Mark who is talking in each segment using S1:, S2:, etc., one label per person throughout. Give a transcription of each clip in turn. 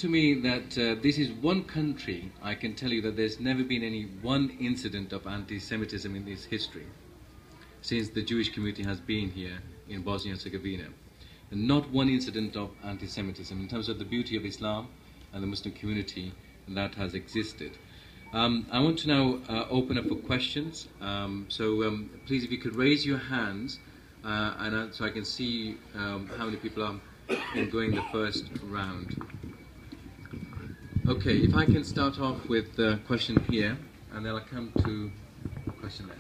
S1: To me that this is one country, I can tell you that there's never been any one incident of anti-Semitism in its history since the Jewish community has been here in Bosnia and Herzegovina. And not one incident of anti-Semitism in terms of the beauty of Islam and the Muslim community that has existed. I want to now open up for questions. Please, if you could raise your hands so I can see how many people are going the first round. Okay, if I can start off with the question here, and then I'll come to the question there.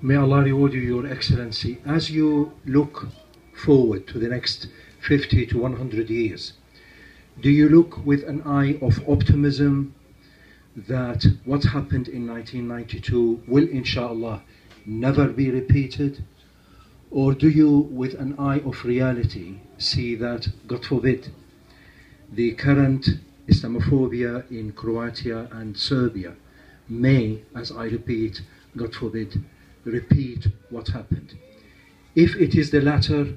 S2: May Allah reward you, Your Excellency. As you look forward to the next 50 to 100 years, do you look with an eye of optimism that what happened in 1992 will, inshallah, never be repeated? Or do you, with an eye of reality, see that, God forbid, the current Islamophobia in Croatia and Serbia may, as I repeat, God forbid, repeat what happened? If it is the latter,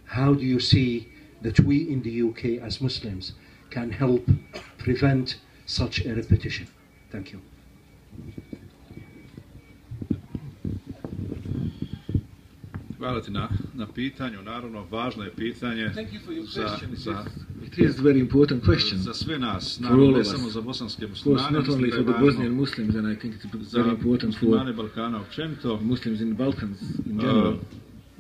S2: how do you see that we in the UK as Muslims can help prevent such a repetition? Thank you.
S3: Hvala ti na pitanju, naravno važno je pitanje
S4: It is a very important question
S3: za sve nas,
S4: for all
S3: ne
S4: of
S3: samo
S4: us.
S3: za bosanske
S4: Of course,
S3: muslimane,
S4: not only for the Bosnian Muslims, and I think it's very important for
S3: muslimane Balkana općenito.
S4: Muslims in the Balkans in general.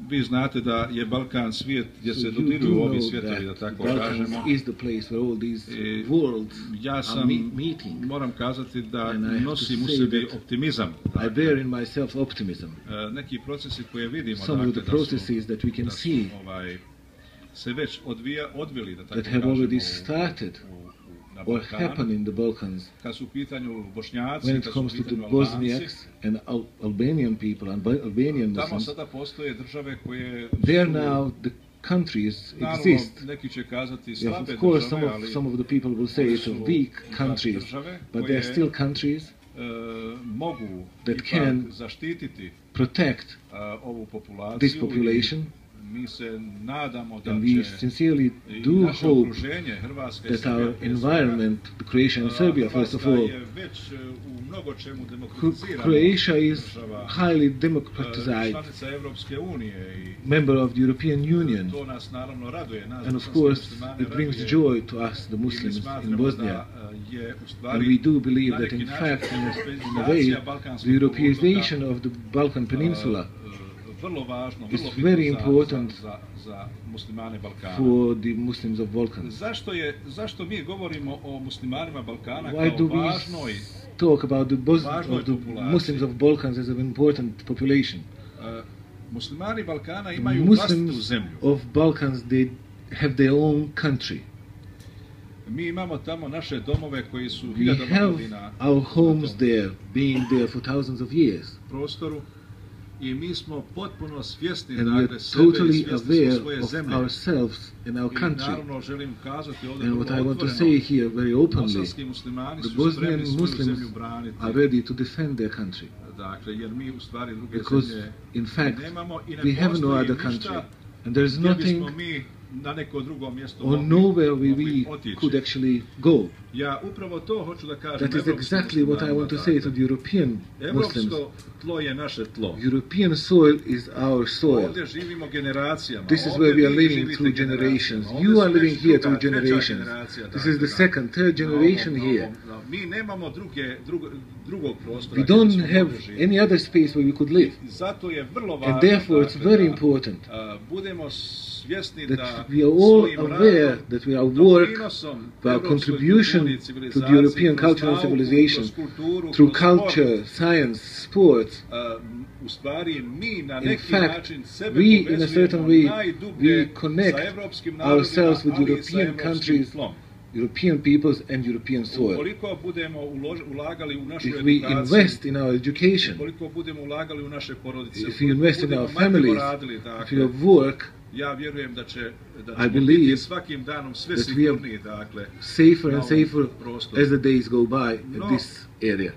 S3: Vi znate da je Balkan svijet gdje se dodiruju ovi svjetovi, da tako kažemo.
S4: Balkans is the place where all these worlds are meeting.
S3: Moram kazati da nosim u sebi optimizam.
S4: I bear in myself optimism.
S3: Neki procesi koje vidimo,
S4: some of the processes that we can see
S3: se već odvili, da tako
S4: that have already started or happen in the Balkans when it comes to the Bosniaks and Albanian people and Albanian Muslims. There now the countries exist. Yes, of course, some of the people will say it's weak countries, but they are still countries that can protect this population. And we sincerely do hope that our environment, Croatia and Serbia, first of all, Croatia is highly democratized, member of the European Union, and of course it brings joy to us, the Muslims in Bosnia. And we do believe that in fact, in a way, the Europeization of the Balkan Peninsula is very important for the Muslims of Balkans. Why do we talk about the Muslims of Balkans as an important population? Muslims of Balkans, they have their own country. We have our homes there, being there for thousands of years. And we are totally aware of ourselves and our country. And what I want to say here very openly, the Bosnian Muslims are ready to defend their country. Because, in fact, we have no other country. And there is nothing or nowhere where we could actually go. That is exactly what I want to say to the European Muslims. European soil is our soil. This is where we are living through generations. You are living here through generations. This is the second, third generation here. We don't have any other space where we could live. And therefore it's very important that we are all aware that we are work, our contribution to the European culture and civilization through culture, science, sports. In fact, we in a certain way, we connect ourselves with European countries, European peoples and European soil. If we invest in our education, if we invest in our families, if we have work, I believe that we are safer and safer as the days go by in this area.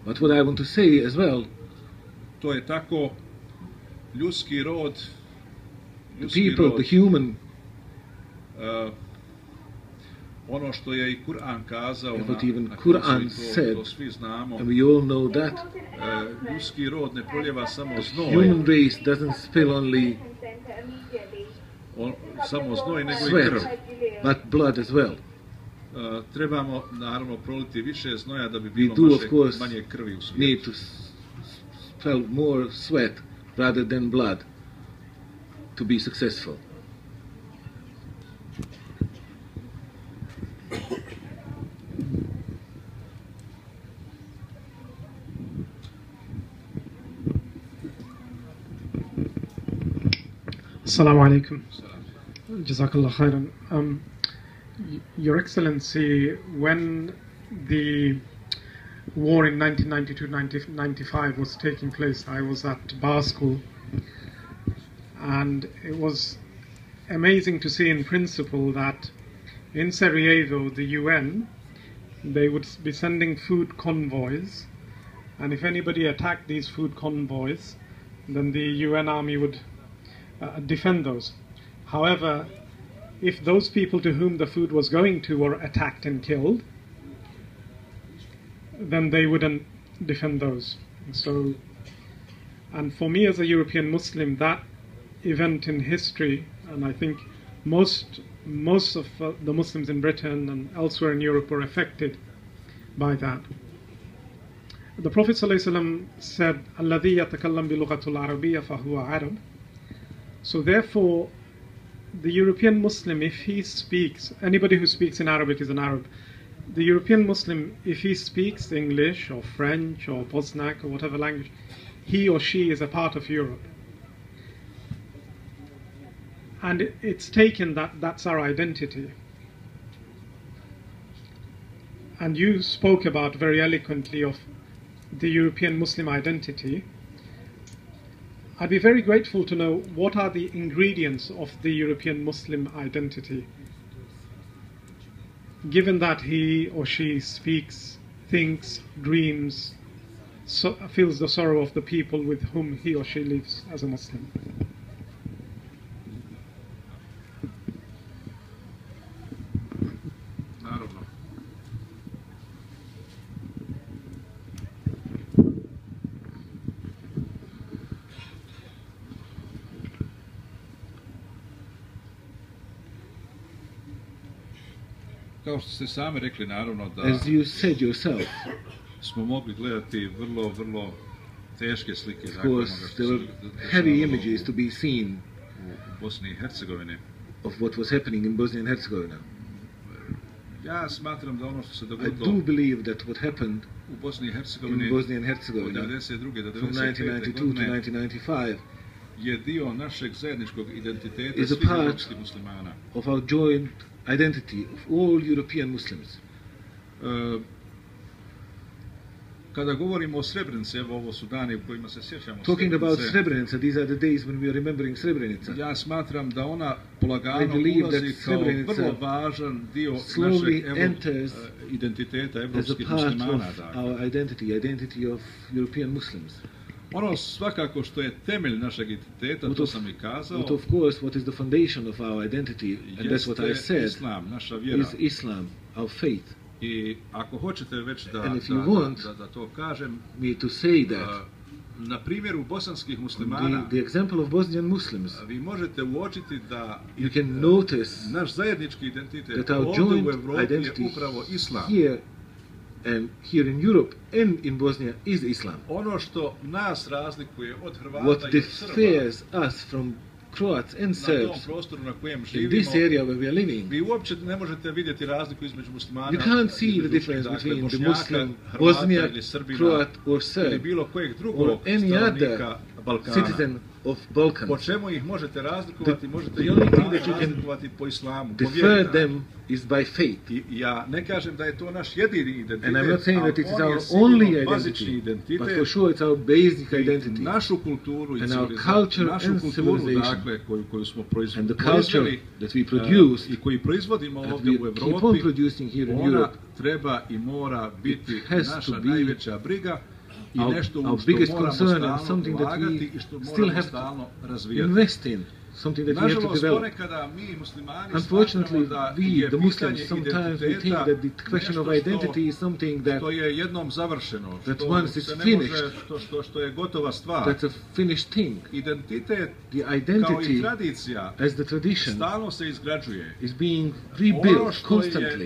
S4: But what I want to say as well,
S3: ljudski rod,
S4: the human,
S3: ono što je i Kur'an kazao,
S4: what even
S3: na
S4: Quran said,
S3: to svi znamo,
S4: and we all know that,
S3: ljudski rod ne proljeva samo
S4: the
S3: znoj,
S4: human race doesn't spill only
S3: samo znoj, nego i
S4: sweat,
S3: krv.
S4: but blood as well.
S3: Trebamo naravno proliti više znoja da bi
S4: We
S3: bilo
S4: do, of course,
S3: manje krvi u
S4: need
S3: svijetu.
S4: to spill more sweat rather than blood to be successful.
S5: Assalamu alaikum. Jazakallah khairan. Your Excellency, when the war in 1992-95 was taking place, I was at bar school, and it was amazing to see in principle that in Sarajevo, the UN, they would be sending food convoys, and if anybody attacked these food convoys, then the UN army would defend those. However, if those people to whom the food was going to were attacked and killed, then they wouldn't defend those. So, and for me as a European Muslim, that event in history, and I think most of the Muslims in Britain and elsewhere in Europe were affected by that. The Prophet ﷺ said, "Alladhi yatakallam bi lughatil arabiyya fahuwa Arab." So therefore, the European Muslim, if he speaks, anybody who speaks in Arabic is an Arab. The European Muslim, if he speaks English or French or Bosniak or whatever language, he or she is a part of Europe. And it's taken that that's our identity. And you spoke about very eloquently of the European Muslim identity. I'd be very grateful to know what are the ingredients of the European Muslim identity, given that he or she speaks, thinks, dreams, feels the sorrow of the people with whom he or she lives as a Muslim.
S3: Kao što ste sami rekli, naravno da
S4: As you said yourself,
S3: smo mogli gledati vrlo teške slike
S4: of course, there were heavy images to be seen
S3: u Bosni i Hercegovini.
S4: of what was happening in Bosnia and Herzegovina.
S3: Ja smatram da ono što se
S4: I do
S3: dogodilo
S4: believe that what happened
S3: u Bosni i
S4: in
S3: Hercegovini
S4: Bosnia and
S3: od
S4: Herzegovina
S3: 92. do
S4: from
S3: 95.
S4: 1992 to
S3: godine
S4: 1995
S3: je dio našeg zajedničkog identiteta
S4: is a
S3: svih
S4: part
S3: europskih muslimana.
S4: of our joint identity of all European Muslims.
S3: Kada govorimo o Srebrenici, evo ovo su dani u kojima se sjećamo
S4: Talking about
S3: Srebrenice,
S4: Srebrenica, these are the days when we are remembering Srebrenica.
S3: ja smatram da ona
S4: I
S3: polagano
S4: believe
S3: ulazi
S4: that
S3: kao
S4: Srebrenica
S3: vrlo važan dio
S4: slowly
S3: našeg
S4: enters
S3: identiteta
S4: as a
S3: evropskih
S4: part
S3: muslimana.
S4: of
S3: Dakle.
S4: our identity of European Muslims.
S3: Ono svakako što je temelj našeg identiteta, to sam i kazao,
S4: But of course, what is the foundation of our identity, and that's what I
S3: jeste
S4: said,
S3: Islam, naša vjera.
S4: is Islam, our faith.
S3: I ako hoćete već
S4: And if you want
S3: da to kažem,
S4: me to say that,
S3: na primjeru bosanskih muslimana,
S4: the example of Bosnian Muslims,
S3: vi možete uočiti da
S4: you can notice
S3: naš zajednički identitet
S4: that our
S3: ovdje
S4: joint
S3: u Evropi je
S4: identity
S3: upravo Islam.
S4: here in Europe and in Bosnia is Islam.
S3: Ono što nas razlikuje od Hrvata
S4: What
S3: i od Srba
S4: differs us from Croats and
S3: na tom
S4: Serbs
S3: prostoru na kojem
S4: in
S3: živimo,
S4: this area where we are living,
S3: vi uopće ne možete vidjeti razliku između muslimana.
S4: you can't see the
S3: između,
S4: difference
S3: dakle,
S4: between the
S3: Bošnjaka,
S4: Muslim,
S3: Hrvata
S4: Bosniak,
S3: ili Srbina,
S4: Croat or
S3: ili
S4: Serb
S3: bilo kojeg
S4: or
S3: drugog
S4: any
S3: stanovnika
S4: other
S3: Balkana.
S4: citizen of Balkans.
S3: Po čemu ih možete razlikovati? Možete
S4: the
S3: ih
S4: only thing that you can
S3: razlikovati po islamu, po
S4: Defer
S3: vjeri.
S4: them is by faith.
S3: I ja ne kažem da je to naš jedini identitet,
S4: And I'm not saying that it is
S3: ali on
S4: our
S3: je sigurno
S4: only
S3: bazični
S4: identity,
S3: identitet,
S4: but for sure it's our basic identity.
S3: našu kulturu i
S4: And our
S3: civilizaciju,
S4: culture
S3: našu
S4: and
S3: kulturu,
S4: civilization.
S3: dakle, koju smo
S4: And the culture
S3: proizveli,
S4: that we produce,
S3: i koji proizvodimo
S4: that
S3: ovdje
S4: we
S3: u
S4: keep on
S3: Evropi,
S4: producing here in
S3: ona
S4: Europe,
S3: treba i mora biti
S4: has
S3: naša
S4: to be
S3: najveća briga
S4: our biggest concern and something that we still have to invest in, something that we have to develop. Unfortunately, we, the Muslims, sometimes we think that the question of identity is something that once it's finished, that's a finished thing. The identity as the tradition is being rebuilt constantly.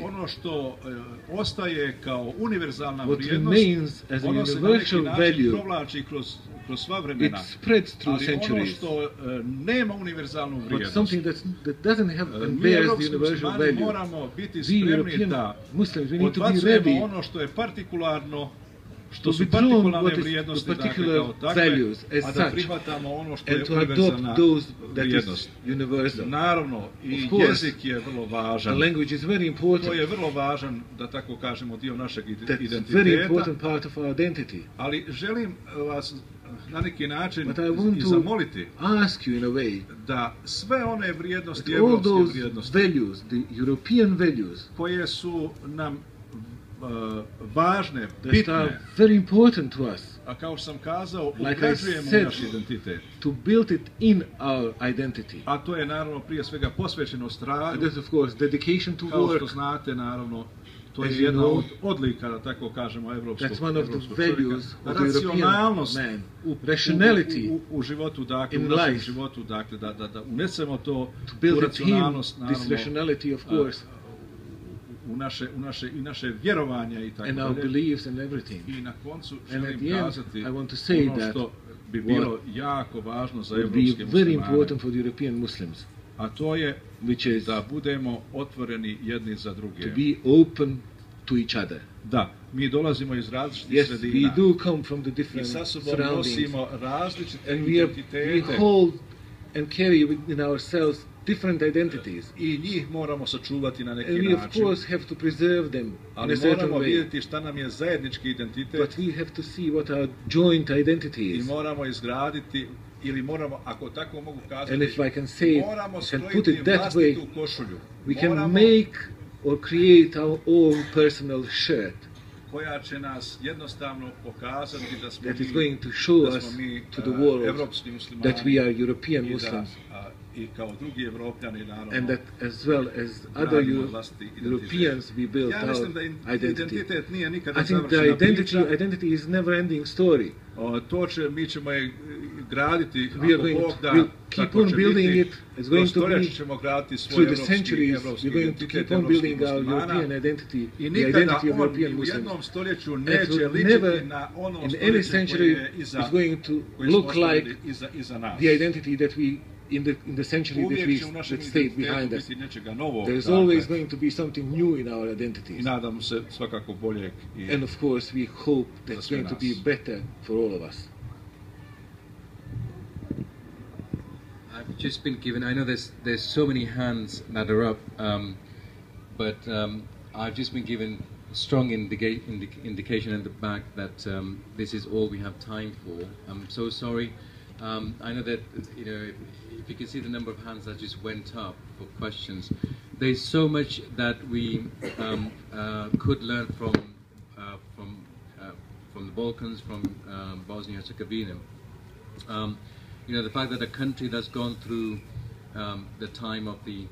S4: What remains as a universal value, it spreads through centuries. But something that doesn't have and bears the universal value. We European Muslims, we need to be ready to be drawn what is the particular values as such and to adopt those that is universal. Of course, the language is very important. That's a very important part of our identity. But I want to ask you in a way that all those values, the European values, that are very important to us, like I said, to build it in our identity. And that's of course dedication to work. As you know, that's one of the values of the European man. Rationality in life. To build it in, this rationality, of course, and our beliefs and everything. And at the end, I want to say that what will be very important for the European Muslims, which is to be open to each other. Yes, we do come from the different surroundings, and we hold and carry within ourselves different identities. And we of course have to preserve them in a certain way. But we have to see what our joint identity is. And if I can say it, I can put it that way, we can make or create our own personal shirt that is going to show us to the world that we are European Muslims, and that as well as other Europeans we built our identity. I think the identity is a never-ending story. We are going to keep on building it. It's going to be through the centuries. We're going to keep on building our European identity, the identity of European Muslims. And it will never, in any century, is going to look like the identity that we in the century that stayed behind us. There is always going to be something new in our identities. And of course, we hope that it's going to be better for all of us.
S1: I've just been given, I know there's so many hands that are up, but I've just been given strong indication in the back that this is all we have time for. I'm so sorry. I know that, you know, if you can see the number of hands that just went up for questions, there's so much that we could learn from the Balkans, from Bosnia and Herzegovina. You know, the fact that a country that's gone through the time of the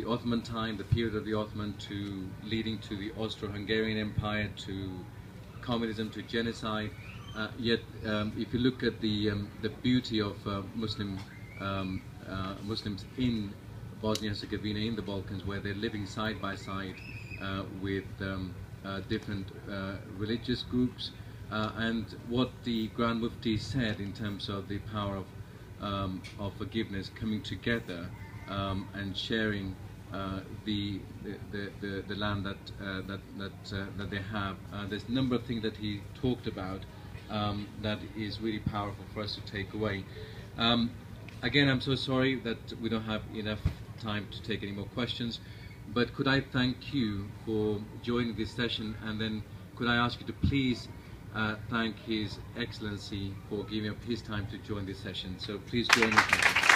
S1: Ottoman time, the period of the Ottoman, to leading to the Austro-Hungarian Empire, to communism, to genocide. Yet, if you look at the beauty of Muslims in Bosnia and Herzegovina, in the Balkans, where they're living side by side with different religious groups, and what the Grand Mufti said in terms of the power of forgiveness, coming together and sharing the land that they have. There's a number of things that he talked about that is really powerful for us to take away. Again, I'm so sorry that we don't have enough time to take any more questions, but could I thank you for joining this session, and then could I ask you to please thank His Excellency for giving up his time to join this session. So please join us.